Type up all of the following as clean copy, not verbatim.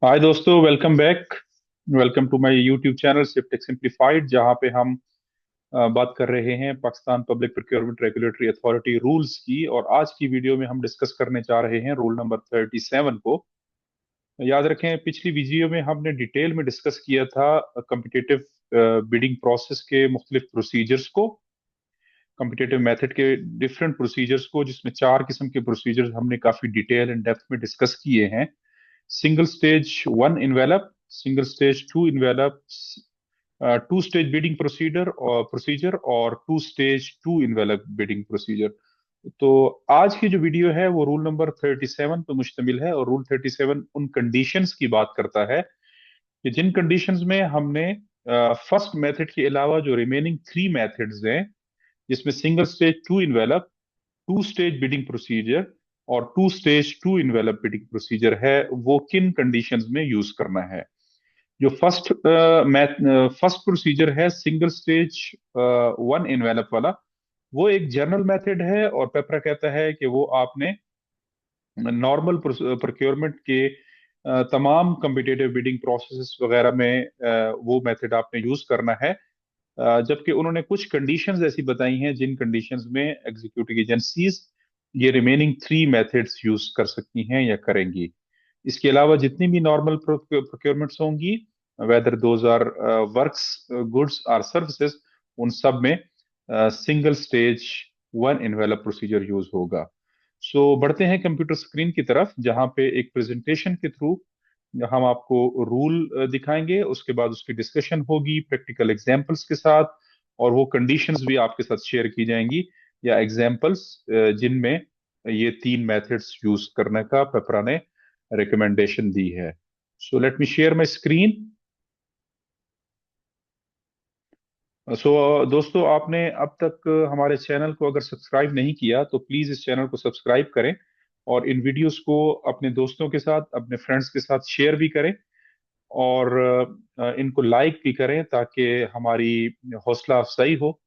हाय दोस्तों, welcome back. Welcome to my YouTube channel सिफ्टेक simplified, जहां पे हम बात कर रहे हैं Pakistan public procurement regulatory authority rules की। और आज की वीडियो में हम डिस्कस करने जा रहे हैं रूल नंबर 37 को। याद रखें, पिछली वीडियो में हमने डिटेल में डिस्कस किया था कम्पिटिटिव बिडिंग प्रोसेस के मुख्तलिफ प्रोसीजर्स को, कम्पिटिटिव मेथड के डिफरेंट प्रोसीजर्स को, जिसमें चार किस्म के प्रोसीजर्स हमने काफी डिटेल एंड डेप्थ में डिस्कस किए हैं। Single stage one envelope, single stage two envelope, two stage bidding procedure और two stage two envelope bidding procedure. तो आज की जो वीडियो है वो रूल नंबर 37 पर मुश्तमिल है, और रूल 37 उन कंडीशंस की बात करता है कि जिन कंडीशंस में हमने फर्स्ट मेथड के अलावा जो रिमेनिंग थ्री मेथड्स हैं, जिसमें single stage two envelope, two stage bidding procedure और two stage two envelope bidding procedure है, वो किन कंडीशंस में यूज करना है। जो फर्स्ट प्रोसीजर है सिंगल स्टेज वन इन्वेलप वाला, वो एक जनरल मेथड है, और पेपरा कहता है कि वो आपने नॉर्मल प्रोक्योरमेंट के तमाम कम्पिटेटिव बिडिंग प्रोसेस वगैरह में वो मेथड आपने यूज करना है। जबकि उन्होंने कुछ कंडीशंस ऐसी बताई हैं जिन कंडीशंस में एग्जीक्यूटिव एजेंसीज ये रिमेनिंग थ्री मेथड्स यूज कर सकती हैं या करेंगी। इसके अलावा जितनी भी नॉर्मल प्रोक्योरमेंट्स होंगी, whether those are works, goods और सर्विसेज, उन सब में single stage one envelope procedure use होगा। बढ़ते हैं कंप्यूटर स्क्रीन की तरफ, जहां पे एक प्रेजेंटेशन के थ्रू हम आपको रूल दिखाएंगे, उसके बाद उसकी डिस्कशन होगी प्रैक्टिकल एग्जांपल्स के साथ, और वो कंडीशंस भी आपके साथ शेयर की जाएंगी या एग्जांपल्स जिनमें ये तीन मेथड्स यूज करने का पेपरा ने रिकमेंडेशन दी है। So let me share my screen. दोस्तों, आपने अब तक हमारे चैनल को अगर सब्सक्राइब नहीं किया तो प्लीज इस चैनल को सब्सक्राइब करें, और इन वीडियोस को अपने दोस्तों के साथ, अपने फ्रेंड्स के साथ शेयर भी करें, और इनको लाइक भी करें, ताकि हमारी हौसला अफजाई हो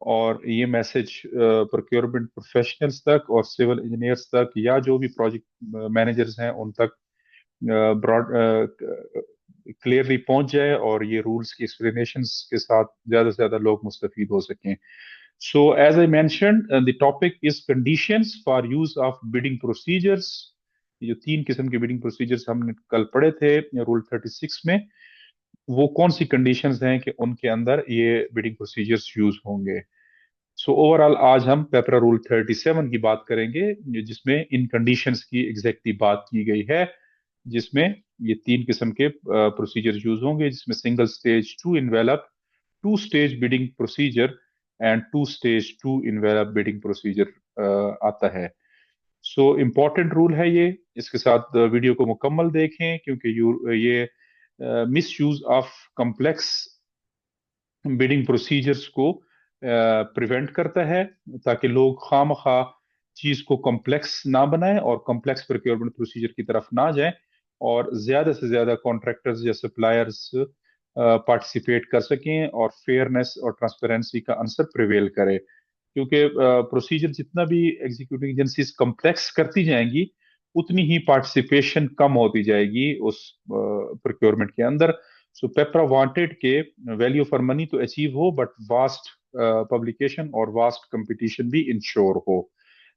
और ये मैसेज प्रोक्योरमेंट प्रोफेशनल्स तक और सिविल इंजीनियर्स तक या जो भी प्रोजेक्ट मैनेजर्स हैं उन तक ब्रॉड क्लियरली पहुंच जाए, और ये रूल्स की एक्सप्लेनेशंस के साथ ज्यादा से ज्यादा लोग मुस्तफीद हो सकें। So as I mentioned, the topic is conditions for use of bidding procedures. ये जो तीन किस्म के बिडिंग प्रोसीजर्स हमने कल पढ़े थे रूल 36 में, वो कौन सी कंडीशंस हैं कि उनके अंदर ये बिडिंग प्रोसीजर्स यूज होंगे। ओवरऑल आज हम पेपरा रूल 37 की बात करेंगे, जिसमें इन कंडीशंस की एग्जैक्टली बात की गई है, जिसमें ये तीन किस्म के प्रोसीजर यूज होंगे, जिसमें single stage two envelope, two stage bidding procedure and two stage two envelope bidding procedure आता है। इम्पोर्टेंट रूल है ये, इसके साथ वीडियो को मुकम्मल देखें, क्योंकि ये miss use of complex bidding procedures को प्रिवेंट करता है, ताकि लोग खामखा चीज को कॉम्प्लेक्स ना बनाएं और कॉम्प्लेक्स प्रोक्योरमेंट प्रोसीजर की तरफ ना जाएं, और ज्यादा से ज्यादा कॉन्ट्रैक्टर्स या सप्लायर्स पार्टिसिपेट कर सकें और फेयरनेस और ट्रांसपेरेंसी का आंसर प्रिवेल करे। क्योंकि प्रोसीजर जितना भी एग्जीक्यूटिव एजेंसीज कॉम्प्लेक्स करती जाएंगी, उतनी ही पार्टिसिपेशन कम होती जाएगी उस प्रोक्योरमेंट के अंदर। पेपरा वांटेड के वैल्यू फॉर मनी तो अचीव हो, बट वास्ट पब्लिकेशन और वास्ट कंपटीशन भी इंश्योर हो,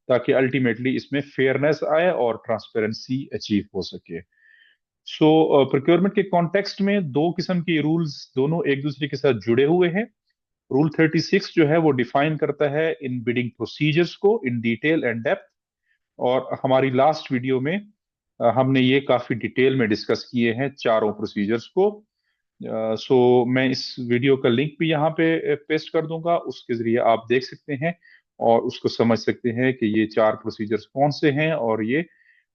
ताकि अल्टीमेटली इसमें फेयरनेस आए और ट्रांसपेरेंसी अचीव हो सके। प्रोक्योरमेंट के कॉन्टेक्स्ट में दो किस्म के रूल्स दोनों एक दूसरे के साथ जुड़े हुए हैं। रूल 36 जो है वो डिफाइन करता है इन बिडिंग प्रोसीजर्स को इन डिटेल एंड डेप्थ, और हमारी लास्ट वीडियो में हमने ये काफी डिटेल में डिस्कस किए हैं चारों प्रोसीजर्स को। मैं इस वीडियो का लिंक भी यहाँ पे पेस्ट कर दूंगा, उसके जरिए आप देख सकते हैं और उसको समझ सकते हैं कि ये चार प्रोसीजर्स कौन से हैं, और ये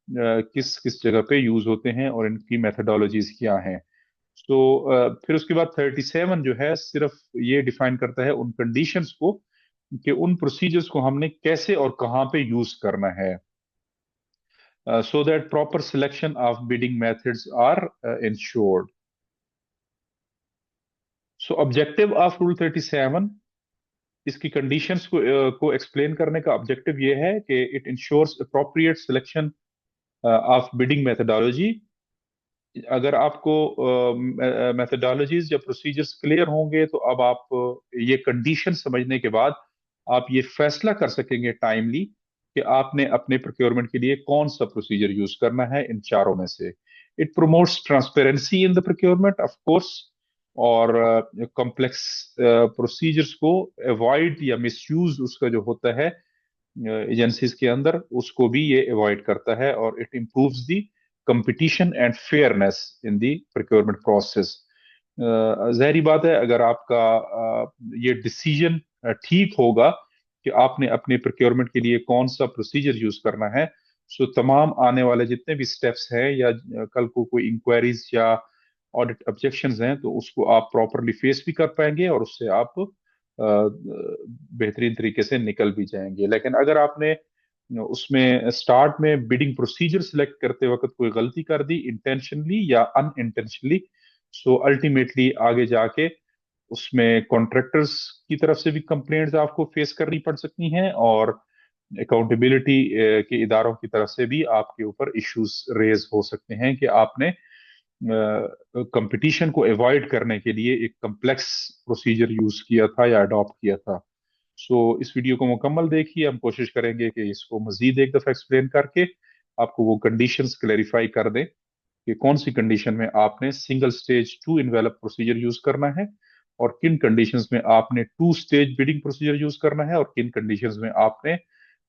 किस किस जगह पे यूज होते हैं, और इनकी मेथडोलॉजीज क्या हैं। फिर उसके बाद 37 जो है सिर्फ ये डिफाइन करता है उन कंडीशंस को, कि उन प्रोसीजर्स को हमने कैसे और कहाँ पे यूज करना है, so that proper selection of bidding methods are ensured. Objective of rule 37, इसकी कंडीशंस को एक्सप्लेन करने का ऑब्जेक्टिव ये है कि it ensures appropriate selection of bidding methodology, अगर आपको मेथडोलॉजीज या प्रोसीजर्स क्लियर होंगे तो अब आप ये कंडीशन समझने के बाद आप ये फैसला कर सकेंगे टाइमली कि आपने अपने प्रोक्योरमेंट के लिए कौन सा प्रोसीजर यूज करना है इन चारों में से। It promotes transparency in the procurement of course, और कॉम्प्लेक्स प्रोसीजर्स को अवॉइड या मिसयूज उसका जो होता है एजेंसीज के अंदर, उसको भी ये अवॉइड करता है। और it improves the competition and fairness in the procurement process. जाहिर बात है, अगर आपका ये डिसीजन ठीक होगा कि आपने अपने प्रोक्योरमेंट के लिए कौन सा प्रोसीजर यूज करना है, सो तमाम आने वाले जितने भी स्टेप्स हैं या कल को कोई इंक्वायरीज या ऑडिट ऑब्जेक्शंस हैं तो उसको आप प्रॉपरली फेस भी कर पाएंगे और उससे आप बेहतरीन तरीके से निकल भी जाएंगे। लेकिन अगर आपने उसमें स्टार्ट में बिडिंग प्रोसीजर सिलेक्ट करते वक्त कोई गलती कर दी इंटेंशनली या अनइंटेंशनली, सो अल्टीमेटली आगे जाके उसमें कॉन्ट्रैक्टर्स की तरफ से भी कंप्लेंट्स आपको फेस करनी पड़ सकती हैं, और अकाउंटेबिलिटी के इदारों की तरफ से भी आपके ऊपर इश्यूज रेज हो सकते हैं कि आपने कंपटीशन को अवॉइड करने के लिए एक कम्प्लेक्स प्रोसीजर यूज किया था या अडॉप्ट किया था। सो इस वीडियो को मुकम्मल देखिए, हम कोशिश करेंगे कि इसको मजीद एक दफा एक्सप्लेन करके आपको वो कंडीशंस क्लेरिफाई कर दें कि कौन सी कंडीशन में आपने single stage two envelope procedure use करना है, और किन कंडीशंस में आपने two stage bidding procedure use करना है, और किन कंडीशंस में आपने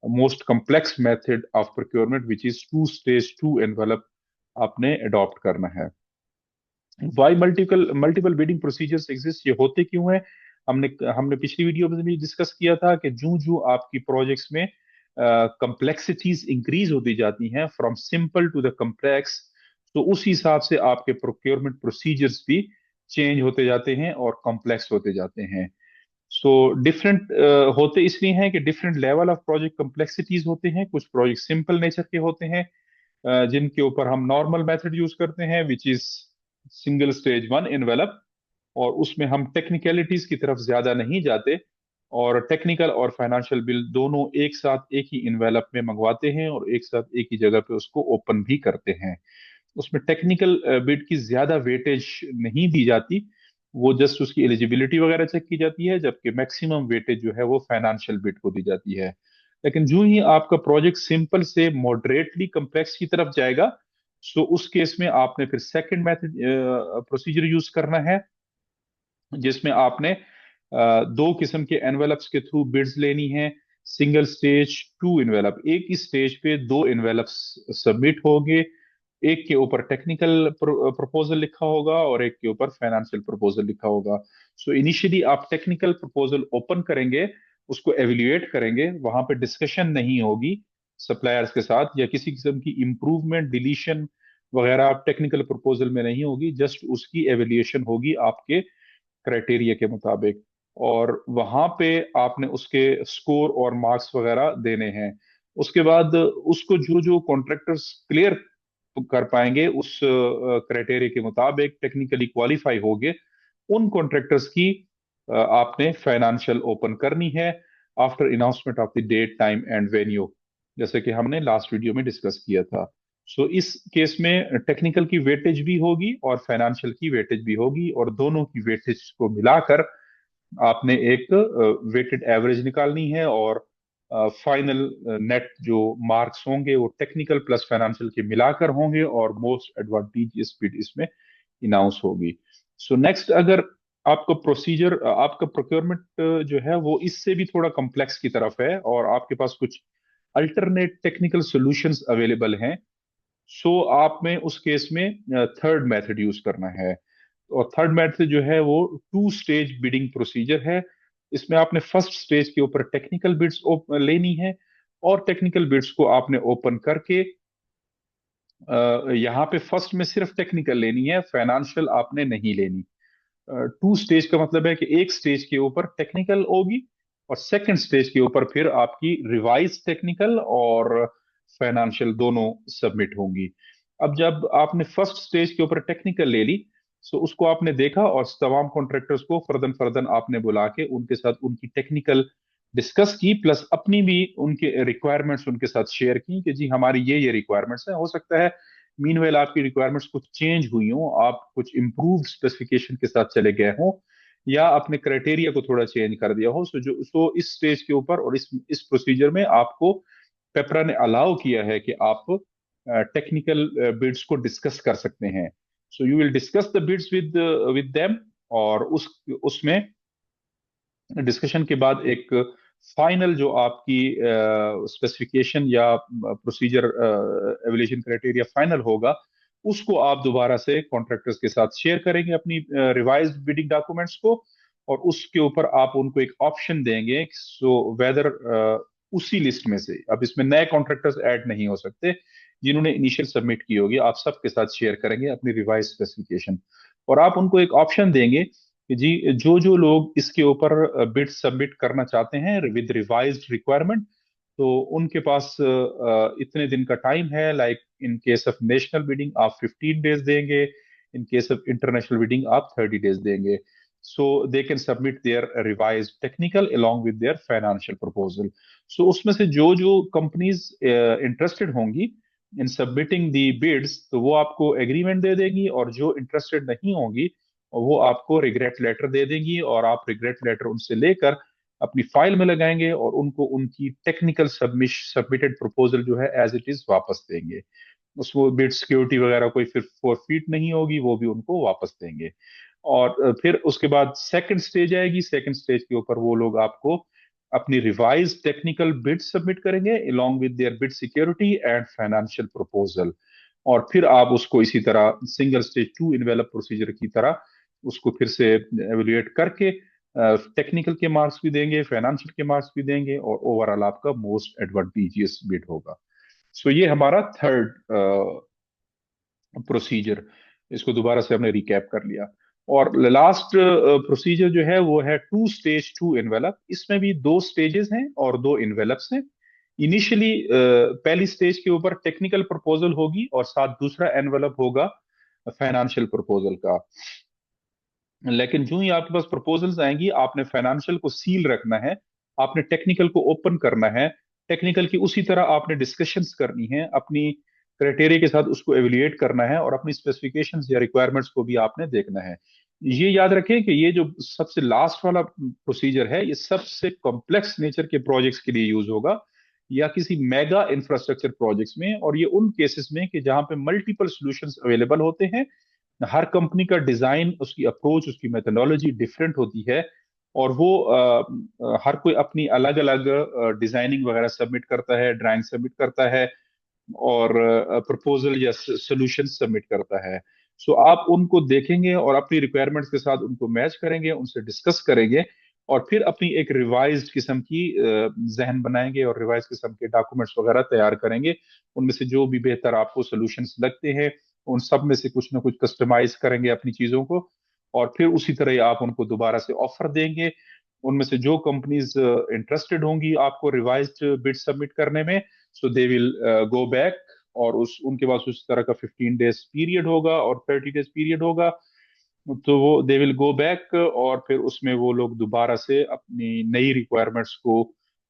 most complex method of procurement which is two stage two envelope आपने अडॉप्ट करना है। Why multiple multiple bidding procedures exist, ये होते क्यों है? हमने हमने पिछली वीडियो में भी डिस्कस किया था कि जूं जूं आपकी प्रोजेक्ट्स में कम्प्लेक्सिटीज इंक्रीज होती जाती हैं from simple to the complex, तो उस हिसाब से आपके प्रोक्योरमेंट प्रोसीजर्स भी चेंज होते जाते हैं और कॉम्प्लेक्स होते जाते हैं। सो डिफरेंट होते इसलिए हैं कि different level of project complexities होते हैं। कुछ प्रोजेक्ट सिंपल नेचर के होते हैं जिनके ऊपर हम नॉर्मल मेथड यूज करते हैं which is single stage one envelope, और उसमें हम टेक्निकलिटीज की तरफ ज्यादा नहीं जाते, और टेक्निकल और फाइनेंशियल बिल दोनों एक साथ एक ही इनवेलप में मंगवाते हैं और एक साथ एक ही जगह पे उसको ओपन भी करते हैं। उसमें टेक्निकल बिड की ज्यादा वेटेज नहीं दी जाती, वो जस्ट उसकी एलिजिबिलिटी वगैरह चेक की जाती है, जबकि मैक्सिमम वेटेज जो है वो फाइनेंशियल बिड को दी जाती है। लेकिन जो ही आपका प्रोजेक्ट सिंपल से मॉडरेटली कम्प्लेक्स की तरफ जाएगा, सो उस केस में आपने फिर सेकंड मेथड प्रोसीजर यूज करना है, जिसमें आपने दो किस्म के एनवेलप्स के थ्रू बिड्स लेनी है। सिंगल स्टेज टू इनवेलप, एक ही स्टेज पे दो इनवेलप्स सबमिट होंगे, एक के ऊपर टेक्निकल प्रपोजल लिखा होगा और एक के ऊपर फाइनेंशियल प्रपोजल लिखा होगा। सो इनिशियली आप टेक्निकल प्रपोजल ओपन करेंगे, उसको एवेल्युएट करेंगे, वहां पे डिस्कशन नहीं होगी सप्लायर्स के साथ या किसी किस्म की इंप्रूवमेंट डिलीशन वगैरह आप टेक्निकल प्रपोजल में नहीं होगी, जस्ट उसकी एवेल्युएशन होगी आपके क्राइटेरिया के मुताबिक, और वहां पे आपने उसके स्कोर और मार्क्स वगैरह देने हैं। उसके बाद उसको जो जो कॉन्ट्रैक्टर्स क्लियर कर पाएंगे उस क्राइटेरिया के मुताबिक टेक्निकली क्वालिफाई होंगे, उन कॉन्ट्रैक्टर्स की आपने फाइनेंशियल ओपन करनी है after announcement of the date time and venue, जैसे कि हमने लास्ट वीडियो में डिस्कस किया था। सो इस केस में टेक्निकल की वेटेज भी होगी और फाइनेंशियल की वेटेज भी होगी, और दोनों की वेटेज को मिलाकर आपने एक वेटेड एवरेज निकालनी है, और फाइनल नेट जो मार्क्स होंगे वो टेक्निकल प्लस फाइनेंशियल के मिलाकर होंगे, और मोस्ट एडवांटेजियस बिड इसमें इनाउंस होगी। सो नेक्स्ट, अगर आपका प्रोसीजर आपका प्रोक्योरमेंट जो है वो इससे भी थोड़ा कम्प्लेक्स की तरफ है और आपके पास कुछ अल्टरनेट टेक्निकल सॉल्यूशंस अवेलेबल हैं, सो आप में उस केस में थर्ड मेथड यूज करना है। और थर्ड मेथड जो है वो टू स्टेज बिडिंग प्रोसीजर है। इसमें आपने फर्स्ट स्टेज के ऊपर टेक्निकल बिड्स लेनी है, और टेक्निकल बिड्स को आपने ओपन करके यहाँ पे फर्स्ट में सिर्फ टेक्निकल लेनी है, फाइनेंशियल आपने नहीं लेनी। टू स्टेज का मतलब है कि एक स्टेज के ऊपर टेक्निकल होगी और सेकंड स्टेज के ऊपर फिर आपकी रिवाइज टेक्निकल और फाइनेंशियल दोनों सबमिट होंगी। अब जब आपने फर्स्ट स्टेज के ऊपर टेक्निकल ले ली, सो उसको आपने देखा और तमाम कॉन्ट्रैक्टर्स को फर्दन फर्दन आपने बुला के उनके साथ उनकी टेक्निकल डिस्कस की, प्लस अपनी भी उनके रिक्वायरमेंट्स उनके साथ शेयर की कि जी हमारी ये रिक्वायरमेंट्स है, हो सकता है मीनवेल आपकी रिक्वायरमेंट्स कुछ चेंज हुई हो, आप कुछ इम्प्रूव स्पेसिफिकेशन के साथ चले गए हो, या अपने क्राइटेरिया को थोड़ा चेंज कर दिया हो, सो इस स्टेज के ऊपर और इस प्रोसीजर में आपको पेपरा ने अलाउ किया है कि आप टेक्निकल बिड्स को डिस्कस कर सकते हैं। So you will discuss the bids with them, और उसमें डिस्कशन के बाद एक फाइनल जो आपकी स्पेसिफिकेशन या प्रोसीजर एवल्यूशन क्राइटेरिया फाइनल होगा, उसको आप दोबारा से कॉन्ट्रैक्टर्स के साथ शेयर करेंगे, अपनी रिवाइज्ड बिडिंग डॉक्यूमेंट्स को, और उसके ऊपर आप उनको एक ऑप्शन देंगे, सो वेदर उसी लिस्ट में से, अब इसमें नए कॉन्ट्रैक्टर्स ऐड नहीं हो सकते, जिन्होंने इनिशियल सबमिट की होगी, आप सबके साथ शेयर करेंगे अपनी रिवाइज स्पेसिफिकेशन, और आप उनको एक ऑप्शन देंगे कि जी जो जो लोग इसके ऊपर बिड सबमिट करना चाहते हैं विद रिवाइज्ड रिक्वायरमेंट, तो उनके पास इतने दिन का टाइम है, like in case of national bidding आप 15 डेज देंगे, in case of international bidding आप 30 डेज देंगे, so they can submit their revised technical along with their financial proposal. So उसमें से जो जो कंपनीज इंटरेस्टेड होंगी इन सबमिटिंग दी बिड्स, तो वो आपको एग्रीमेंट दे देंगी, और जो इंटरेस्टेड नहीं होंगी वो आपको रिग्रेट लेटर दे देंगी, और आप रिग्रेट लेटर उनसे लेकर अपनी फाइल में लगाएंगे, और उनको उनकी टेक्निकल सबमिटेड प्रपोजल जो है एज इट इज वापस देंगे। उसको बिड सिक्योरिटी वगैरह कोई फिर फॉरफिट नहीं होगी, वो भी उनको वापस देंगे। और फिर उसके बाद सेकंड स्टेज आएगी, सेकंड स्टेज के ऊपर वो लोग आपको अपनी रिवाइज टेक्निकल बिड सबमिट करेंगे along with their bid security and financial proposal, और फिर आप उसको इसी तरह single stage two envelope procedure की तरह उसको फिर से एवेल्युएट करके टेक्निकल के मार्क्स भी देंगे, फाइनेंशियल के मार्क्स भी देंगे, और ओवरऑल आपका मोस्ट एडवांटेजियस बिड होगा। सो ये हमारा थर्ड प्रोसीजर, इसको दोबारा से हमने रिकैप कर लिया। और लास्ट प्रोसीजर जो है वो है टू स्टेज टू एनवेलप, इसमें भी दो स्टेजेस हैं और दो एनवेलप्स हैं। इनिशियली पहली स्टेज के ऊपर टेक्निकल प्रपोजल होगी, और साथ दूसरा एनवेलप होगा फाइनेंशियल प्रपोजल का। लेकिन जो ही आपके पास प्रपोजल्स आएंगी, आपने फाइनेंशियल को सील रखना है, आपने टेक्निकल को ओपन करना है, टेक्निकल की उसी तरह आपने डिस्कशंस करनी है, अपनी क्राइटेरिया के साथ उसको एवेल्युएट करना है, और अपनी स्पेसिफिकेशंस या रिक्वायरमेंट्स को भी आपने देखना है। ये याद रखें कि ये जो सबसे लास्ट वाला प्रोसीजर है, ये सबसे कॉम्प्लेक्स नेचर के प्रोजेक्ट्स के लिए यूज होगा, या किसी मेगा इंफ्रास्ट्रक्चर प्रोजेक्ट्स में, और ये उन केसेस में कि जहां पे मल्टीपल सॉल्यूशंस अवेलेबल होते हैं, हर कंपनी का डिजाइन, उसकी अप्रोच, उसकी मेथोडोलॉजी डिफरेंट होती है, और वो हर कोई अपनी अलग अलग डिजाइनिंग वगैरह सबमिट करता है, ड्राइंग सबमिट करता है, और प्रपोजल या सोल्यूशन सबमिट करता है। सो आप उनको देखेंगे और अपनी रिक्वायरमेंट्स के साथ उनको मैच करेंगे, उनसे डिस्कस करेंगे, और फिर अपनी एक रिवाइज्ड किस्म की जहन बनाएंगे, और रिवाइज किस्म के डॉक्यूमेंट्स वगैरह तैयार करेंगे, उनमें से जो भी बेहतर आपको सोल्यूशंस लगते हैं उन सब में से कुछ ना कुछ कस्टमाइज करेंगे अपनी चीजों को, और फिर उसी तरह ही आप उनको दोबारा से ऑफर देंगे। उनमें से जो कंपनीज इंटरेस्टेड होंगी आपको रिवाइज्ड बिड सबमिट करने में, सो दे विल गो बैक, और उस उनके पास उस तरह का 15 डेज पीरियड होगा और 30 डेज पीरियड होगा, तो वो दे विल गो बैक, और फिर उसमें वो लोग दोबारा से अपनी नई रिक्वायरमेंट्स को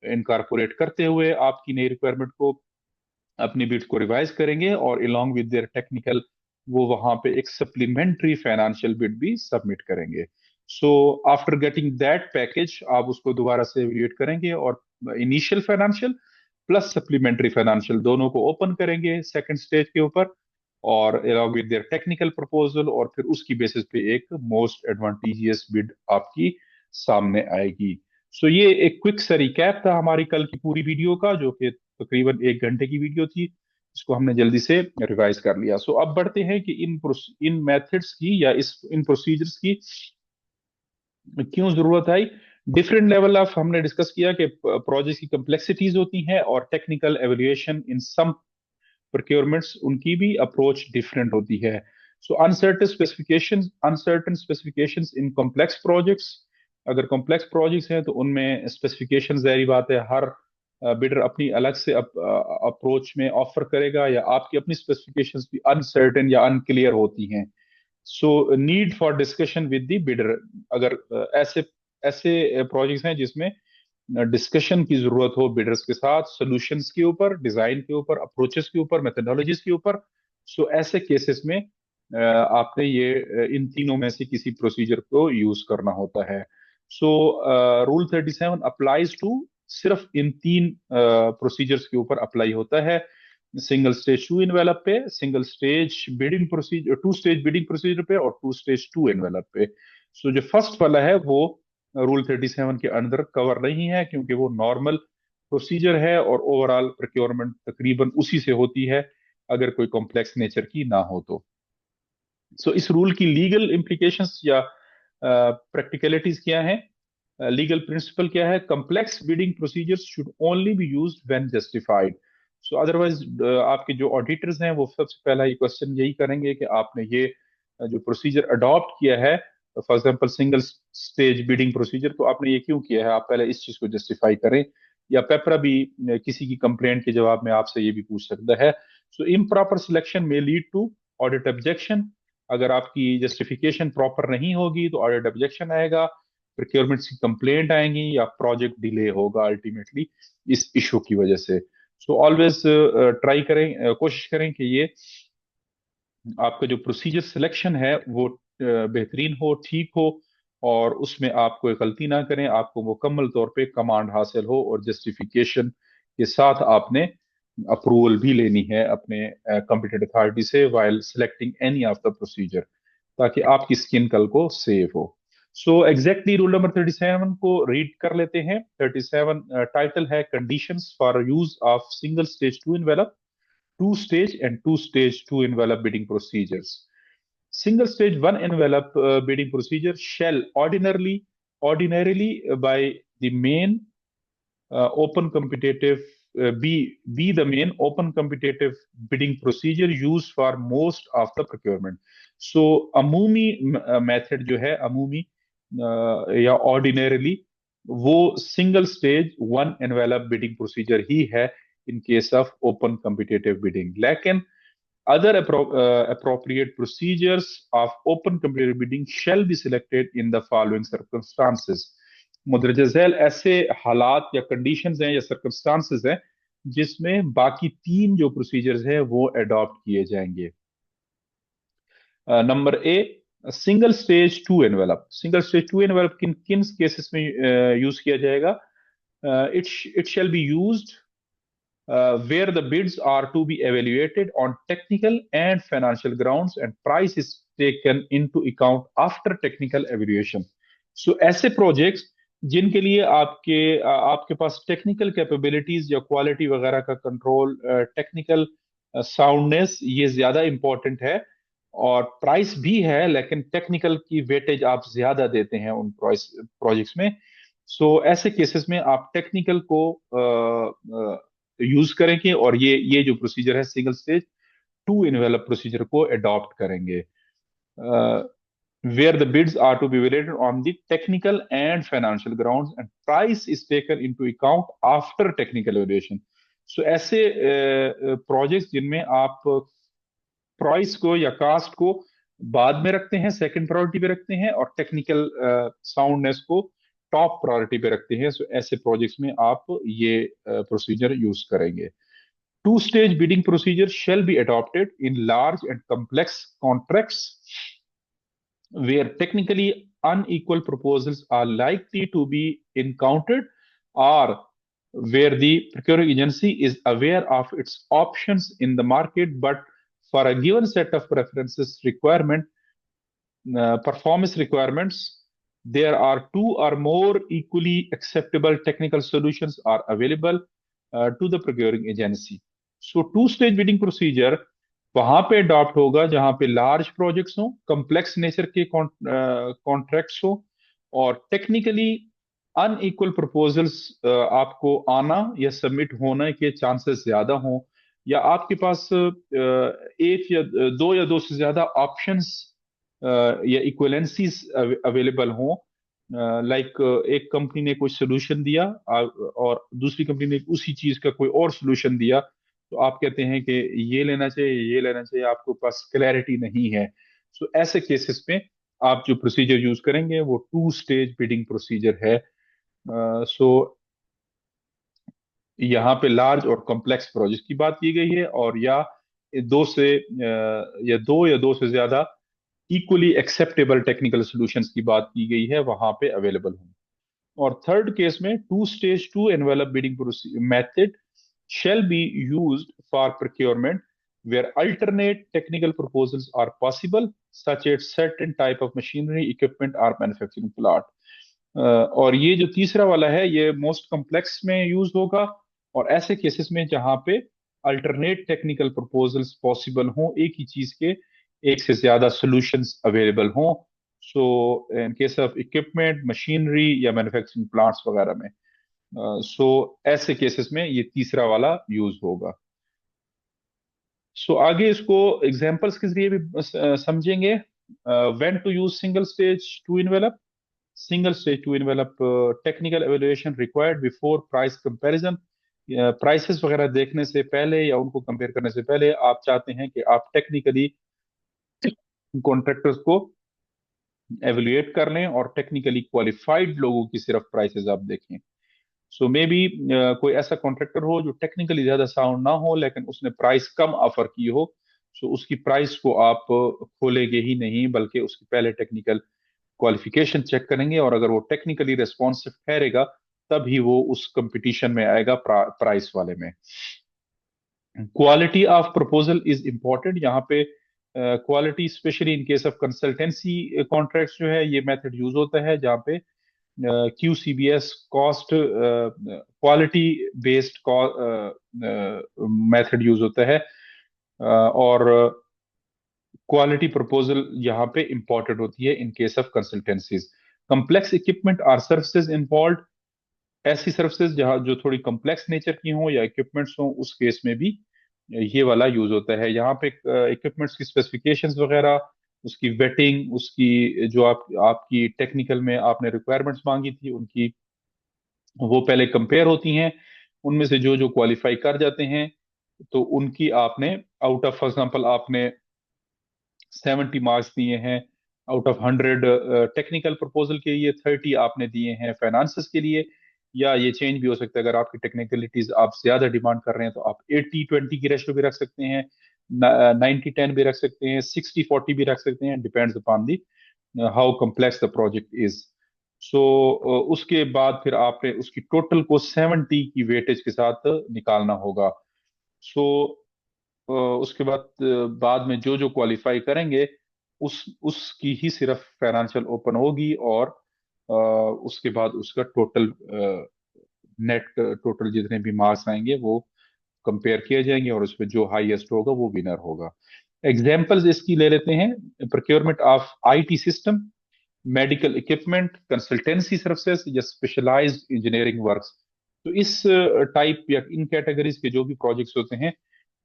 इनकारपोरेट करते हुए आपकी नई रिक्वायरमेंट को, अपनी बिड को रिवाइज करेंगे, और अलोंग विद देयर टेक्निकल वो वहां पे एक सप्लीमेंट्री फाइनेंशियल बिड भी सबमिट करेंगे। So after getting that package, आप उसको दोबारा से एवेल्युएट करेंगे, और initial financial plus supplementary financial दोनों को ओपन करेंगे सेकंड स्टेज के ऊपर, और along with their technical proposal, और फिर उसकी बेसिस पे एक मोस्ट एडवांटेजियस बिड आपकी सामने आएगी। सो ये एक क्विक सा रिकैप था हमारी कल की पूरी वीडियो का, जो कि तकरीबन 1 घंटे की वीडियो थी, इसको हमने जल्दी से रिवाइज कर लिया। सो अब बढ़ते हैं कि इन मेथड्स की या इस इन प्रोसीजर्स की क्यों जरूरत आई। डिफरेंट लेवल ऑफ हमने डिस्कस किया कि प्रोजेक्ट की कम्प्लेक्सिटीज होती हैं, और टेक्निकल एवेल्युएशन इन सम प्रोक्योरमेंट्स उनकी भी अप्रोच डिफरेंट होती है। सो uncertain specifications in complex projects, अगर कॉम्प्लेक्स प्रोजेक्ट्स हैं तो उनमें स्पेसिफिकेशन जारी बात है, हर बिडर अपनी अलग से अप्रोच में ऑफर करेगा, या आपकी अपनी स्पेसिफिकेशंस भी अनसर्टेन या अनक्लियर होती हैं। So need for discussion with the bidder, अगर ऐसे ऐसे प्रोजेक्ट्स हैं जिसमें डिस्कशन की जरूरत हो बिडर्स के साथ, सॉल्यूशंस के ऊपर, डिजाइन के ऊपर, अप्रोचेस के ऊपर, मेथोडोलॉजीज के ऊपर, सो ऐसे केसेस में आपने ये इन तीनों में से किसी प्रोसीजर को यूज करना होता है। सो रूल 37 अप्लाइज टू सिर्फ इन तीन प्रोसीजर्स के ऊपर अप्लाई होता है। सिंगल स्टेज टू इनवेलप पे, single stage bidding procedure, two stage bidding procedure पे, और टू स्टेज टू इनवेलप पे। सो जो फर्स्ट वाला है वो रूल 37 के अंदर कवर नहीं है, क्योंकि वो नॉर्मल प्रोसीजर है और ओवरऑल प्रोक्योरमेंट तकरीबन उसी से होती है, अगर कोई कॉम्प्लेक्स नेचर की ना हो तो। सो इस रूल की लीगल इम्प्लीकेशंस या प्रैक्टिकलिटीज क्या है? लीगल प्रिंसिपल क्या है? Complex bidding procedures should only be used when justified. So otherwise आपके जो ऑडिटर्स हैं वो सबसे पहला ये क्वेश्चन यही करेंगे कि आपने ये जो प्रोसीजर अडॉप्ट किया है, for example single stage bidding procedure, तो आपने ये क्यों किया है? आप पहले इस चीज को जस्टिफाई करें। या पेपरा भी किसी की कंप्लेंट के जवाब में आपसे ये भी पूछ सकता है। सो इम्प्रॉपर सिलेक्शन में लीड टू ऑडिट ऑब्जेक्शन। अगर आपकी जस्टिफिकेशन प्रॉपर नहीं होगी तो ऑडिट ऑब्जेक्शन आएगा, प्रोक्योरमेंट की कंप्लेंट आएंगी, या प्रोजेक्ट डिले होगा अल्टीमेटली इस इशू की वजह से। सो ऑलवेज ट्राई करें, कोशिश करें कि ये आपका जो प्रोसीजर सिलेक्शन है वो बेहतरीन हो, ठीक हो, और उसमें आप कोई गलती ना करें, आपको मुकम्मल तौर पे कमांड हासिल हो, और जस्टिफिकेशन के साथ आपने अप्रूवल भी लेनी है अपने कॉम्पिटेंट अथॉरिटी से while selecting any of the procedure, ताकि आपकी स्किन कल को सेफ हो। सो एग्जैक्टली रूल नंबर 37 को रीड कर लेते हैं। 37 टाइटल है conditions for use of single stage two envelope, two stage and two stage two envelope bidding procedures. Single stage one envelope bidding procedure shall ordinarily by the main open competitive be the main open competitive bidding procedure used for most of the procurement. So अमूमी method जो है, अमूमी या ordinarily, वो single stage one envelope bidding procedure ही है in case of open competitive bidding. लेकिन other appropriate procedures of open competitive bidding shall be selected in the following circumstances. मुदरजा Zail ऐसे हालात या कंडीशंस हैं या सर्कमस्टांसेस हैं जिसमें बाकी तीन जो प्रोसीजर्स हैं वो अडॉप्ट किए जाएंगे। Number A, single stage two envelope. Single stage two envelope किन किन केसेस में यूज किया जाएगा? It shall be used where the bids are to be evaluated on technical and financial grounds and price is taken into account after technical evaluation. So ऐसे projects जिनके लिए आपके पास technical capabilities या quality वगैरह का control, technical soundness, ये ज्यादा important है, और प्राइस भी है, लेकिन टेक्निकल की वेटेज आप ज्यादा देते हैं उन प्रोजेक्ट्स में। सो ऐसे केसेस में आप टेक्निकल को यूज करेंगे, और ये जो प्रोसीजर है single stage two envelope procedure को अडॉप्ट करेंगे, where the bids are to be evaluated on the technical and financial grounds and price is taken into account after technical evaluation. So ऐसे projects जिनमें आप price को या cast को बाद में रखते हैं, सेकंड प्रायोरिटी पे रखते हैं, और टेक्निकल साउंडनेस को टॉप प्रायोरिटी पे रखते हैं, सो ऐसे प्रोजेक्ट्स में आप ये प्रोसीजर यूज करेंगे। Two stage bidding procedure shall be adopted in large and complex contracts where technically unequal proposals are likely to be encountered, or where the procuring agency is aware of its options in the market, but for a given set of preferences requirement performance requirements, there are two or more equally acceptable technical solutions are available to the procuring agency. So two stage bidding procedure वहां पे adopt होगा जहां पे large projects हो, complex nature के contracts हो, और technically unequal proposals आपको आना या सबमिट होने के चांसेस ज्यादा हों, या आपके पास एक या दो से ज्यादा ऑप्शंस या इक्वलेंसीज अवेलेबल हों। लाइक एक कंपनी ने कोई सोल्यूशन दिया और दूसरी कंपनी ने उसी चीज का कोई और सोल्यूशन दिया, तो आप कहते हैं कि ये लेना चाहिए, ये लेना चाहिए, आपके पास क्लैरिटी नहीं है। सो ऐसे केसेस में आप जो प्रोसीजर यूज करेंगे वो टू स्टेज बिडिंग प्रोसीजर है। सो यहाँ पे लार्ज और कॉम्प्लेक्स प्रोजेक्ट की बात की गई है, और या या दो से ज्यादा इक्वली एक्सेप्टेबल टेक्निकल सॉल्यूशंस की बात की गई है, वहां पे अवेलेबल हों। और थर्ड केस में two stage two envelope bidding method shall be used for procurement where alternate technical proposals are possible, such as certain type of machinery, equipment or manufacturing plant. और ये जो तीसरा वाला है ये मोस्ट कॉम्प्लेक्स में use होगा, और ऐसे केसेस में जहां पे अल्टरनेट टेक्निकल प्रपोजल्स पॉसिबल हों, एक ही चीज के एक से ज्यादा सॉल्यूशंस अवेलेबल हों। So in case of equipment, machinery या मैन्युफैक्चरिंग प्लांट्स वगैरह में, सो ऐसे केसेस में ये तीसरा वाला यूज होगा। आगे इसको एग्जांपल्स के जरिए भी समझेंगे। When to use single stage two envelope. Single stage two envelope technical evaluation required before price comparison. Prices वगैरह देखने से पहले या उनको कंपेयर करने से पहले आप चाहते हैं कि आप टेक्निकली कॉन्ट्रैक्टर्स को एवेल्युएट कर लें और टेक्निकली क्वालिफाइड लोगों की सिर्फ प्राइसेस आप देखें। सो मे बी कोई ऐसा कॉन्ट्रैक्टर हो जो टेक्निकली ज्यादा साउंड ना हो लेकिन उसने प्राइस कम ऑफर की हो, सो उसकी प्राइस को आप खोलेंगे ही नहीं, बल्कि उसकी पहले टेक्निकल क्वालिफिकेशन चेक करेंगे, और अगर वो टेक्निकली रिस्पॉन्सिव ठहरेगा तभी वो उस कंपटीशन में आएगा प्राइस वाले में। Quality of proposal is important. यहाँ पे quality specially in case of consultancy contracts जो है ये मेथड यूज होता है, जहाँ पे QCBS cost quality based method use होता है, और क्वालिटी प्रपोजल यहाँ पे इंपॉर्टेंट होती है in case of consultancies. Complex equipment or services involve. ऐसी सर्विसेज जहाँ जो थोड़ी कम्प्लेक्स नेचर की हो या इक्विपमेंट्स हो, उस केस में भी ये वाला यूज होता है। यहाँ पे इक्विपमेंट्स की स्पेसिफिकेशंस वगैरह, उसकी वेटिंग, उसकी जो आपकी टेक्निकल में आपने रिक्वायरमेंट्स मांगी थी उनकी, वो पहले कंपेयर होती हैं। उनमें से जो जो क्वालिफाई कर जाते हैं तो उनकी आपने आउट ऑफ, फॉर एग्जांपल आपने 70 मार्क्स दिए हैं आउट ऑफ 100 टेक्निकल प्रपोजल के लिए, 30 आपने दिए हैं फाइनेंसेस के लिए, या ये चेंज भी हो सकता है। अगर आपकी टेक्निकलिटीज आप ज्यादा डिमांड कर रहे हैं तो आप 80-20 की रेशो भी रख सकते हैं, 90-10 भी रख सकते हैं, 60-40 भी रख सकते हैं, depends upon the how complex the project is. So उसके बाद फिर आपने उसकी टोटल को 70 की वेटेज के साथ निकालना होगा। सो उसके बाद में जो जो क्वालिफाई करेंगे उसकी ही सिर्फ फाइनेंशियल ओपन होगी, और उसके बाद उसका टोटल नेट टोटल जितने भी मार्क्स आएंगे वो कंपेयर किए जाएंगे, और उसमें जो हाईएस्ट होगा वो विनर होगा। एग्जाम्पल्स इसकी ले लेते हैं। Procurement of IT system, medical equipment, consultancy services या स्पेशलाइज्ड इंजीनियरिंग वर्क्स। तो इस टाइप या इन कैटेगरीज के जो भी प्रोजेक्ट्स होते हैं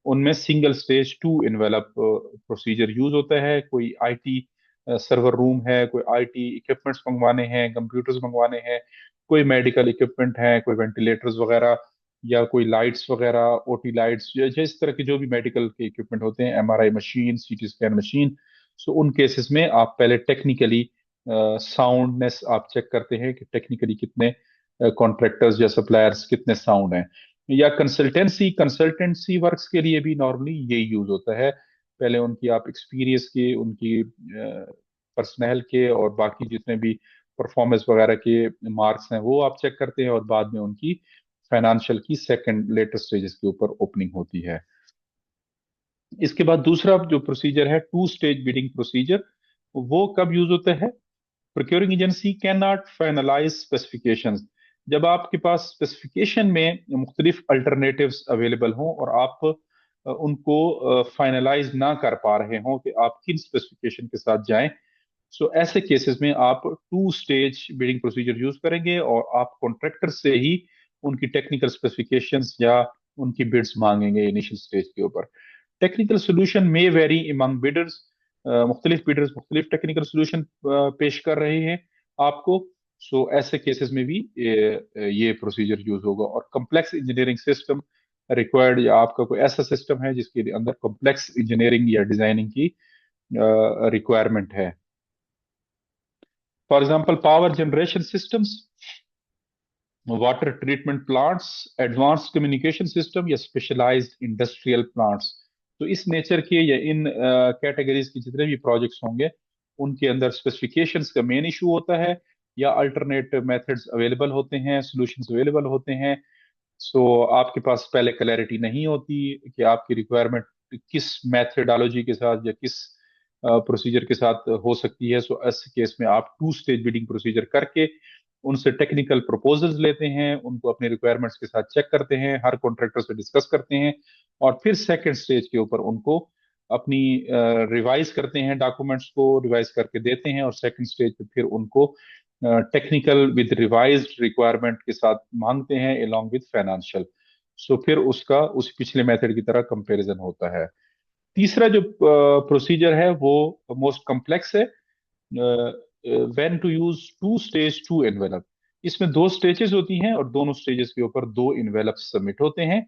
उनमें single stage two envelope procedure use होता है। कोई IT सर्वर रूम है, कोई IT इक्विपमेंट्स मंगवाने हैं, कंप्यूटर्स मंगवाने हैं, कोई मेडिकल इक्विपमेंट है, कोई वेंटिलेटर्स वगैरह, या कोई लाइट्स वगैरह, OT लाइट्स, जिस तरह के जो भी मेडिकल के इक्विपमेंट होते हैं, MRI machine, CT scan machine. So उन केसेस में आप पहले टेक्निकली साउंडनेस आप चेक करते हैं कि टेक्निकली कितने कॉन्ट्रैक्टर्स या सप्लायर्स कितने साउंड हैं। या कंसल्टेंसी वर्क्स के लिए भी नॉर्मली यही यूज होता है। पहले उनकी आप एक्सपीरियंस के, उनकी पर्सनल के और बाकी जितने भी परफॉर्मेंस वगैरह के मार्क्स हैं वो आप चेक करते हैं, और बाद में उनकी फाइनेंशियल की सेकंड लेटर स्टेजेस के ऊपर ओपनिंग होती है। इसके बाद दूसरा जो प्रोसीजर है टू स्टेज बिडिंग प्रोसीजर, वो कब यूज होता है? Procuring agency can not finalise specifications. जब आपके पास स्पेसिफिकेशन में मुख्तलिफ अल्टरनेटिव्स अवेलेबल हों और आप उनको फाइनलाइज ना कर पा रहे हों कि आप किन स्पेसिफिकेशन के साथ जाएं, सो ऐसे केसेस में आप two stage bidding procedure use करेंगे, और आप कॉन्ट्रैक्टर से ही उनकी टेक्निकल स्पेसिफिकेशंस या उनकी बिड्स मांगेंगे इनिशियल स्टेज के ऊपर। टेक्निकल सोल्यूशन मे वेरी इमंग बिडर्स। मुख्तलिफ बिडर्स मुख्तलिफ टेक्निकल सोल्यूशन पेश कर रहे हैं आपको। सो ऐसे केसेस में भी ये प्रोसीजर यूज होगा। और कम्प्लेक्स इंजीनियरिंग सिस्टम रिक्वायर्ड, या आपका कोई ऐसा सिस्टम है जिसके अंदर कम्प्लेक्स इंजीनियरिंग या डिजाइनिंग की रिक्वायरमेंट है। For example power generation systems, water treatment plants, advance communication system या स्पेशलाइज्ड इंडस्ट्रियल प्लांट्स। तो इस नेचर के या इन कैटेगरीज के जितने भी प्रोजेक्ट्स होंगे उनके अंदर स्पेसिफिकेशंस का मेन इशू होता है, या अल्टरनेट मेथड्स अवेलेबल होते हैं, सॉल्यूशंस अवेलेबल होते हैं। सो आपके पास पहले क्लैरिटी नहीं होती कि आपकी रिक्वायरमेंट किस मैथडोलॉजी के साथ या किस प्रोसीजर के साथ हो सकती है। सो ऐसे केस में आप टू स्टेज बिडिंग प्रोसीजर करके उनसे टेक्निकल प्रपोजल्स लेते हैं, उनको अपने रिक्वायरमेंट्स के साथ चेक करते हैं, हर कॉन्ट्रैक्टर से डिस्कस करते हैं, और फिर सेकंड स्टेज के ऊपर उनको अपनी रिवाइज करते हैं, डॉक्यूमेंट्स को रिवाइज करके देते हैं, और सेकंड स्टेज पे फिर उनको टेक्निकल विद रिवाइज्ड रिक्वायरमेंट के साथ मांगते हैं अलोंग विद फाइनेंशियल। सो फिर उसका उस पिछले मेथड की तरह कंपैरिजन होता है। तीसरा जो प्रोसीजर है वो मोस्ट कॉम्प्लेक्स है, when to use two stage two envelope. इसमें दो स्टेजेस होती हैं और दोनों स्टेजेस के ऊपर दो इन्वेलप सबमिट होते हैं।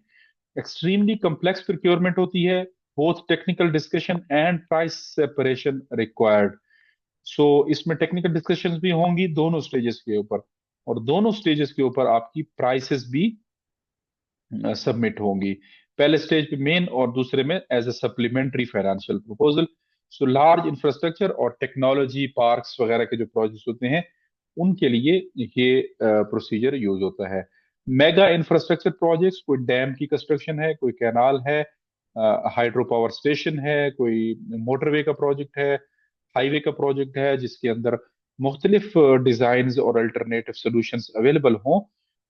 एक्सट्रीमली कॉम्प्लेक्स प्रोक्योरमेंट होती है, both technical discussion and price separation required. So इसमें टेक्निकल डिस्कशंस भी होंगी दोनों स्टेजेस के ऊपर, और दोनों स्टेजेस के ऊपर आपकी प्राइसेस भी सबमिट होंगी, पहले स्टेज पे मेन और दूसरे में as a supplementary financial proposal. So large infrastructure और टेक्नोलॉजी पार्क्स वगैरह के जो प्रोजेक्ट्स होते हैं उनके लिए ये प्रोसीजर यूज होता है। मेगा इंफ्रास्ट्रक्चर प्रोजेक्ट्स, कोई डैम की कंस्ट्रक्शन है, कोई कैनाल है, हाइड्रो पावर स्टेशन है, कोई मोटरवे का प्रोजेक्ट है, हाईवे का प्रोजेक्ट है, जिसके अंदर मुख्तलिफ डिजाइन और अल्टरनेटिव सोल्यूशंस अवेलेबल हों।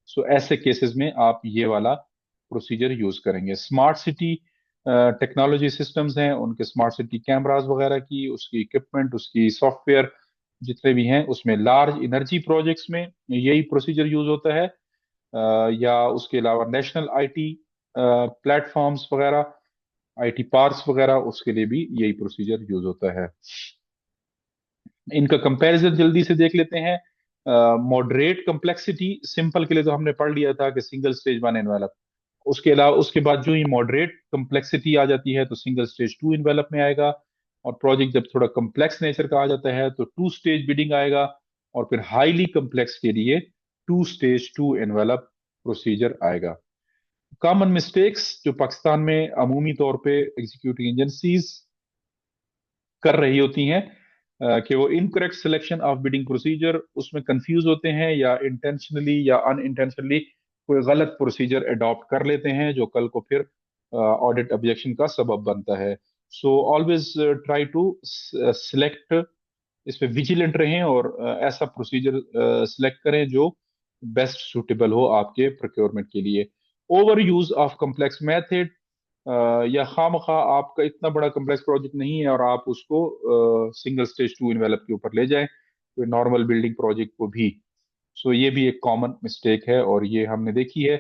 सो ऐसे केसेस में आप ये वाला प्रोसीजर यूज करेंगे। स्मार्ट सिटी टेक्नोलॉजी सिस्टम्स हैं, उनके स्मार्ट सिटी कैमरास वगैरह की, उसकी इक्विपमेंट, उसकी सॉफ्टवेयर जितने भी हैं, उसमें लार्ज एनर्जी प्रोजेक्ट्स में यही प्रोसीजर यूज होता है। या उसके अलावा नेशनल आईटी प्लेटफॉर्म्स वगैरह, आईटी पार्क्स वगैरह, उसके लिए भी यही प्रोसीजर यूज होता है। इनका कंपैरिजन जल्दी से देख लेते हैं। मॉडरेट कॉम्प्लेक्सिटी, सिंपल के लिए तो हमने पढ़ लिया था कि सिंगल स्टेज वन एनवेलप। उसके अलावा उसके बाद जो ही मॉडरेट कॉम्प्लेक्सिटी आ जाती है तो सिंगल स्टेज टू एनवेलप में आएगा, और प्रोजेक्ट जब थोड़ा कॉम्प्लेक्स नेचर का आ जाता है तो टू स्टेज बिडिंग आएगा, और फिर हाईली कॉम्प्लेक्स के लिए two stage two envelope procedure आएगा। कॉमन मिस्टेक्स जो पाकिस्तान में अमूमी तौर पे एग्जीक्यूटिव एजेंसीज कर रही होती हैं, कि वो incorrect selection of bidding procedure, उसमें कंफ्यूज होते हैं, या इंटेंशनली या अनइंटेंशनली कोई गलत प्रोसीजर अडॉप्ट कर लेते हैं जो कल को फिर ऑडिट ऑब्जेक्शन का सबब बनता है। So always try to select, इस पे विजिलेंट रहें, और ऐसा प्रोसीजर सिलेक्ट करें जो बेस्ट सूटेबल हो आपके प्रोक्योरमेंट के लिए। Over use of complex method, या खामखा आपका इतना बड़ा कॉम्प्लेक्स प्रोजेक्ट नहीं है और आप उसको सिंगल स्टेज टू इन्वेलप के ऊपर ले जाएं कोई नॉर्मल बिल्डिंग प्रोजेक्ट को भी। सो ये भी एक कॉमन मिस्टेक है, और ये हमने देखी है,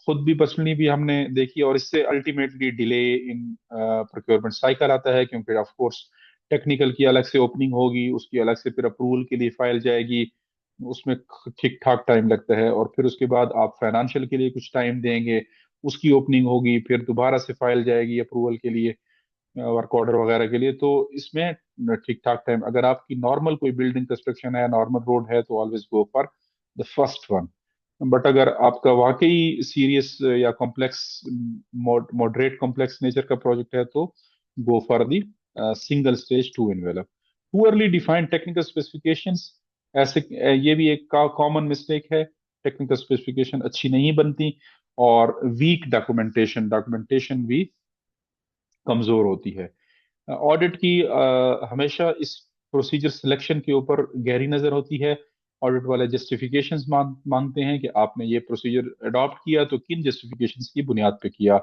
खुद भी पर्सनली भी हमने देखी है, और इससे ultimately delay in procurement cycle आता है, क्योंकि ऑफ कोर्स टेक्निकल की अलग से ओपनिंग होगी, उसकी अलग से फिर अप्रूवल के लिए फाइल जाएगी, उसमें ठीक ठाक टाइम लगता है, और फिर उसके बाद आप फाइनेंशियल के लिए कुछ टाइम देंगे, उसकी ओपनिंग होगी, फिर दोबारा से फाइल जाएगी अप्रूवल के लिए, वर्क ऑर्डर वगैरह के लिए। तो इसमें ठीक ठाक टाइम, अगर आपकी नॉर्मल कोई बिल्डिंग कंस्ट्रक्शन है, नॉर्मल रोड है, तो always go for the first one. But अगर आपका वाकई सीरियस या कॉम्प्लेक्स, मॉडरेट कॉम्प्लेक्स नेचर का प्रोजेक्ट है तो go for the single stage two envelope. Poorly defined technical specifications, ऐसे ये भी एक कॉमन मिस्टेक है, टेक्निकल स्पेसिफिकेशन अच्छी नहीं बनती, और वीक डॉक्यूमेंटेशन, डॉक्यूमेंटेशन भी कमजोर होती है। ऑडिट की हमेशा इस प्रोसीजर सिलेक्शन के ऊपर गहरी नजर होती है। ऑडिट वाले जस्टिफिकेशंस मांगते हैं कि आपने ये प्रोसीजर अडॉप्ट किया तो किन जस्टिफिकेशंस की बुनियाद पे किया।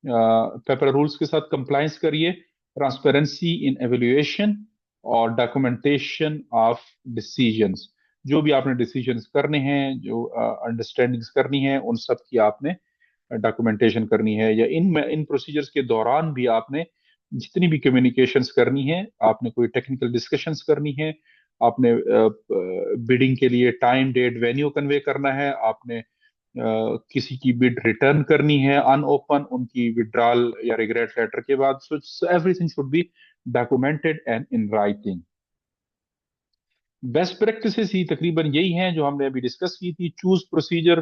पेपर रूल्स के साथ कंप्लायंस करिए, ट्रांसपेरेंसी इन एवेल्युएशन और डॉक्यूमेंटेशन ऑफ डिसीजंस। जो भी आपने डिसीजंस करने हैं, जो अंडरस्टैंडिंग्स करनी है, उन सब की आपने डॉक्यूमेंटेशन करनी है, या इन इन प्रोसीजर्स के दौरान भी आपने जितनी भी कम्युनिकेशंस करनी है, आपने कोई टेक्निकल डिस्कशंस करनी है, आपने बिडिंग के लिए टाइम डेट वेन्यू कन्वे करना है, आपने किसी की बिड रिटर्न करनी है अनओपन उनकी विड्रॉल या रिग्रेट लेटर के बाद। So everything should be documented and in writing. Best practices ही तकरीबन यही हैं जो हमने अभी डिस्कस की थी। Choose procedure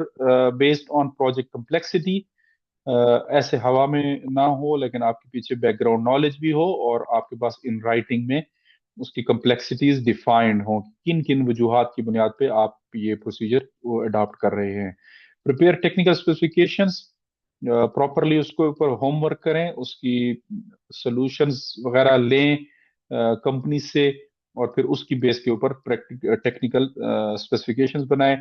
based on project complexity, ऐसे हवा में ना हो, लेकिन आपके पीछे बैकग्राउंड नॉलेज भी हो और आपके पास इन राइटिंग में उसकी कम्प्लेक्सिटीज डिफाइंड हो, किन किन वजूहात की बुनियाद पे आप ये प्रोसीजर वो अडॉप्ट कर रहे हैं। प्रिपेयर टेक्निकल स्पेसिफिकेशंस, प्रॉपरली उसके ऊपर होमवर्क करें, उसकी सॉल्यूशंस वगैरह लें कंपनी से, और फिर उसकी बेस के ऊपर टेक्निकल स्पेसिफिकेशंस बनाएं,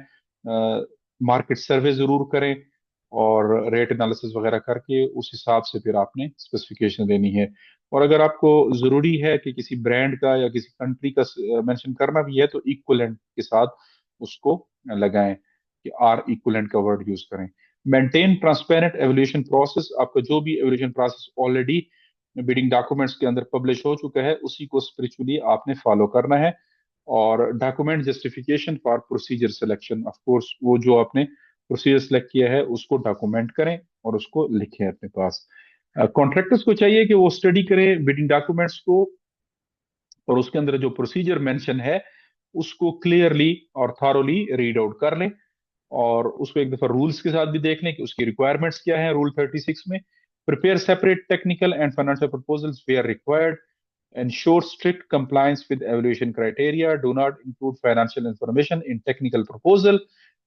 मार्केट सर्वे जरूर करें, और रेट एनालिसिस वगैरह करके उस हिसाब से फिर आपने स्पेसिफिकेशन देनी है। और अगर आपको जरूरी है कि किसी ब्रांड का या किसी कंट्री का मेंशन करना भी है, तो इक्विवेलेंट के साथ उसको लगाएं, कि आर इक्विवेलेंट का वर्ड यूज करें। मेंटेन ट्रांसपेरेंट एवोल्यूशन प्रोसेस, आपका जो भी evolution process already bidding documents के अंदर पब्लिश हो चुका है, उसी को स्पिरिचुअली आपने फॉलो करना है। और document justification for procedure selection, of course वो जो आपने प्रोसीजर सेलेक्ट किया है उसको डॉक्यूमेंट करें और उसको लिखें अपने पास। कॉन्ट्रैक्टर्स को चाहिए कि वो स्टडी करें बिडिंग डॉक्यूमेंट्स को, और उसके अंदर जो प्रोसीजर मेंशन है उसको क्लियरली और थॉरोली रीड आउट कर लें, और उसको एक दफा रूल्स के साथ भी देख लें कि उसकी रिक्वायरमेंट्स क्या है रूल 36 में। Prepare separate technical and financial proposals where required, ensure strict compliance with evaluation criteria, do not include financial information in technical proposal,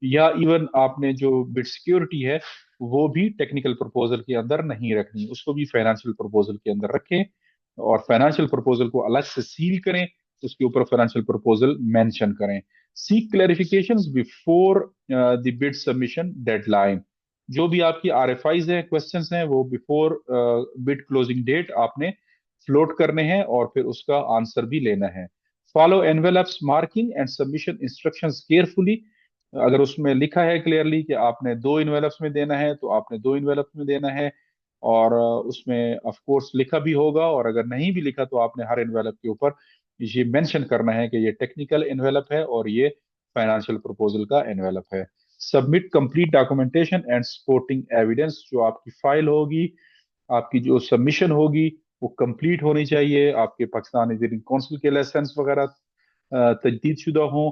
या इवन आपने जो बिड सिक्योरिटी है वो भी टेक्निकल प्रपोजल के अंदर नहीं रखनी, उसको भी फाइनेंशियल प्रपोजल के अंदर रखें, और फाइनेंशियल प्रपोजल को अलग से सील करें, उसके ऊपर फाइनेंशियल प्रपोजल मेंशन करें। Seek clarifications before the bid submission deadline, जो भी आपकी आरएफआईज हैं, क्वेश्चंस हैं, वो बिफोर बिड क्लोजिंग डेट आपने फ्लोट करने हैं और फिर उसका आंसर भी लेना है। Follow envelopes marking and submission instructions carefully, अगर उसमें लिखा है क्लियरली कि आपने दो इनवेलप्स में देना है तो आपने दो इनवेलप्स में देना है, और उसमें ऑफ कोर्स लिखा भी होगा, और अगर नहीं भी लिखा तो आपने हर इनवेलप के ऊपर ये मेंशन करना है कि ये टेक्निकल इनवेलप है और ये फाइनेंशियल प्रपोजल का इनवेलप है। Submit complete documentation and supporting evidence, जो आपकी फाइल होगी, आपकी जो सबमिशन होगी वो कंप्लीट होनी चाहिए, आपके पाकिस्तान इंजीनियरिंग काउंसिल के लाइसेंस वगैरह तजदीद शुदा हों,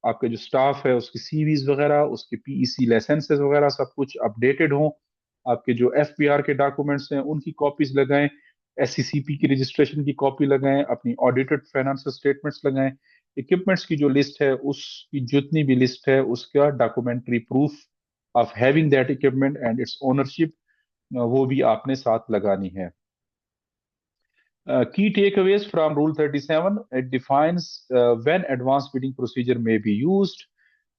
आपका जो स्टाफ है उसकी सीवीज वगैरह, उसके पीईसी लाइसेंसेस वगैरह सब कुछ अपडेटेड हों, आपके जो एफपीआर के डॉक्यूमेंट्स हैं उनकी कॉपीज लगाएं, एससीसीपी की रजिस्ट्रेशन की कॉपी लगाएं, अपनी ऑडिटेड फाइनेंशियल स्टेटमेंट्स लगाएं, इक्विपमेंट्स की जो लिस्ट है उसकी जितनी भी लिस्ट है उसका documentary proof of having that equipment and it's ownership, वो भी आपने साथ लगानी है। Key takeaways from Rule 37, it defines when advanced bidding procedure may be used,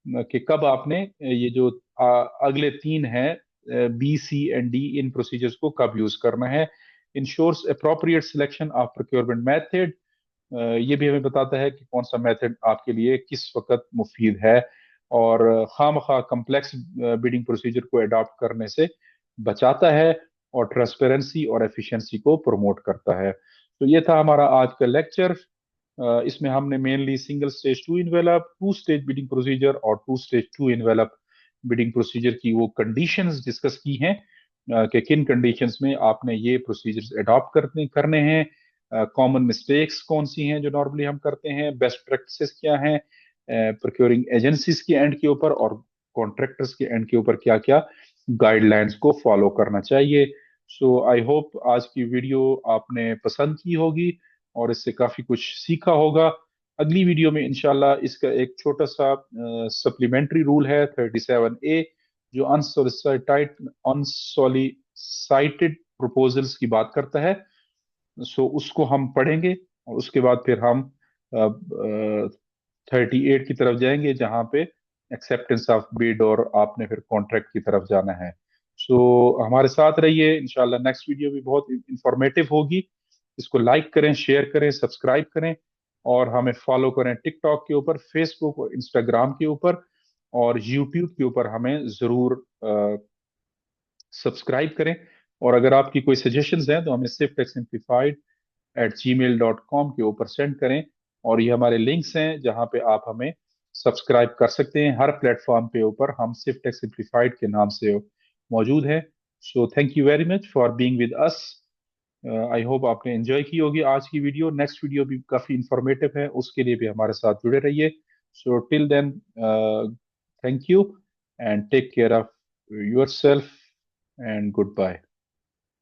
कि कब आपने ये जो अगले तीन हैं बी सी एंड डी, इन प्रोसीजर्स को कब यूज करना है। Ensures appropriate selection of procurement method, ये भी हमें बताता है कि कौन सा मेथड आपके लिए किस वक्त मुफीद है, और खामखा कम्प्लेक्स बिडिंग प्रोसीजर को अडॉप्ट करने से बचाता है, और ट्रांसपेरेंसी और एफिशिएंसी को प्रमोट करता है। तो ये था हमारा आज का लेक्चर। इसमें हमने mainly single stage two envelope, two stage bidding procedure और two stage two envelope bidding procedure की वो कंडीशंस डिस्कस की हैं, कि किन कंडीशंस में आपने ये प्रोसीजर्स अडॉप्ट करने हैं, कॉमन मिस्टेक्स कौन सी हैं जो नॉर्मली हम करते हैं, बेस्ट प्रैक्टिसेस क्या हैं प्रोक्योरिंग एजेंसीज के एंड के ऊपर, और कॉन्ट्रैक्टर्स के एंड के ऊपर क्या क्या गाइडलाइंस को फॉलो करना चाहिए। सो आई होप आज की वीडियो आपने पसंद की होगी और इससे काफी कुछ सीखा होगा। अगली वीडियो में इंशाल्लाह इसका एक छोटा सा सप्लीमेंट्री रूल है 37A, जो अनसॉलिसाइटेड प्रपोजल्स की बात करता है। सो उसको हम पढ़ेंगे और उसके बाद फिर हम 38 की तरफ जाएंगे, जहां पे एक्सेप्टेंस ऑफ बिड, और आपने फिर कॉन्ट्रैक्ट की तरफ जाना है। सो हमारे साथ रहिए, इंशाल्लाह नेक्स्ट वीडियो भी बहुत इंफॉर्मेटिव होगी। इसको लाइक करें, शेयर करें, सब्सक्राइब करें, और हमें फॉलो करें टिकटॉक के ऊपर, फेसबुक और इंस्टाग्राम के ऊपर, और यूट्यूब के ऊपर हमें जरूर सब्सक्राइब करें। और अगर आपकी कोई सजेशंस हैं तो हमें sifttechsimplified@gmail.com के ऊपर सेंड करें, और ये हमारे लिंक्स हैं जहां पे आप हमें सब्सक्राइब कर सकते हैं। हर प्लेटफॉर्म पे ऊपर हम सिर्फ टेक सिंप्लीफाइड के नाम से मौजूद हैं। So thank you very much for being with us. I hope आपने एंजॉय की होगी आज की वीडियो। नेक्स्ट वीडियो भी काफी इंफॉर्मेटिव है, उसके लिए भी हमारे साथ जुड़े रहिए। So till then, thank you and take care of yourself. And good bye.